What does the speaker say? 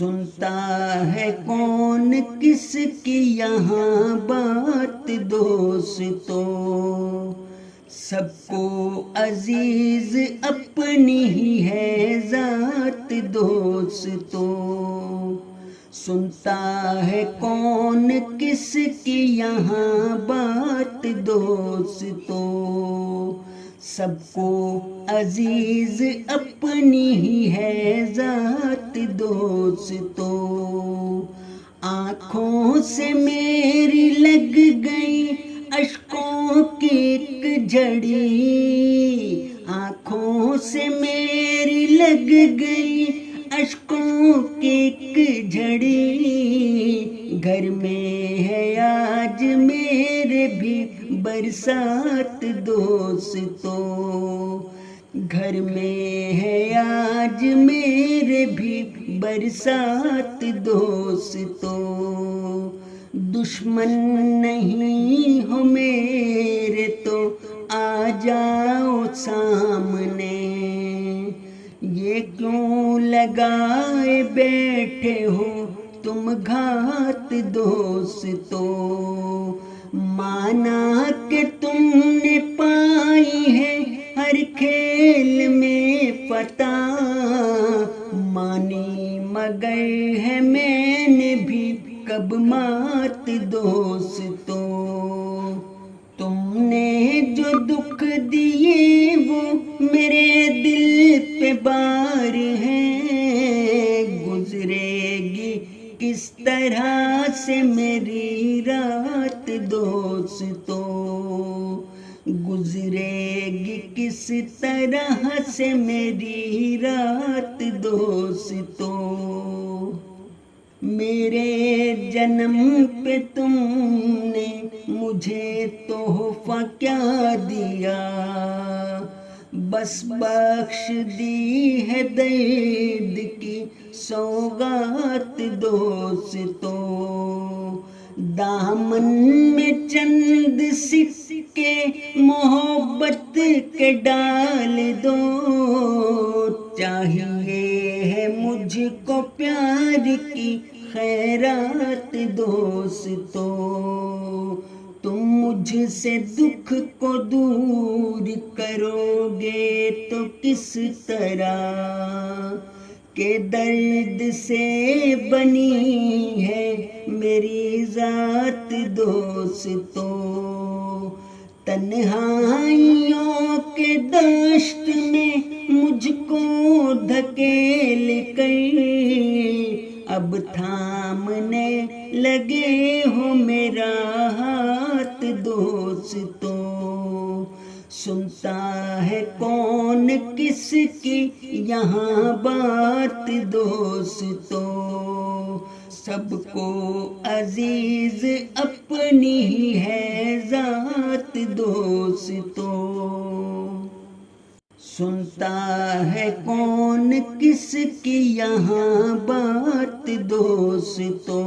सुनता है कौन किसकी यहाँ बात दोस्तों, सबको अजीज अपनी ही है जात दोस्तों। सुनता है कौन किसकी यहाँ बात दोस्तों, सबको अजीज अपनी ही है जात दोस्तों। आँखों से मेरी लग गई अश्कों की एक झड़ी, आँखों से मेरी लग गई अश्कों की एक झड़ी। घर में है आज मेरे भी बरसात दोस्तों, घर में है आज मेरे भी बरसात दोस्तों। दुश्मन नहीं हो मेरे तो आ जाओ सामने, ये क्यों लगाए बैठे हो तुम घात दोस्तों। माना कि तुमने पाई है हर खेल में फतह, मानी मगर है मैंने भी कब मात दोस्तों। तुमने जो दुख दिए वो मेरे दिल पे बार है, गुजरेगी किस तरह से मेरी रात दोस्तों, गुजरेगी किस तरह से मेरी रात दोस्तों। मेरे जन्म पे तुमने मुझे तोहफा क्या दिया, बस बख्श दी है दर्द की सौगात दोस्तों। दामन में चंद सिक्के मोहब्बत के डाल दो, चाहिए है मुझको प्यार की खैरात दोस्तों। तुम मुझसे दुख को दूर करोगे तो किस तरह के दर्द से बनी है मेरी जात दोस्तों। तन्हाइयों के दश्त में मुझको धकेल कर अब थामने लगे हो मेरा हाथ दोस्तों। सुनता है कौन किसकी यहाँ बात दोस्तों, सबको अजीज अपनी ही है जात दोस्तों। सुनता है कौन किसकी यहाँ बात दोस्तों।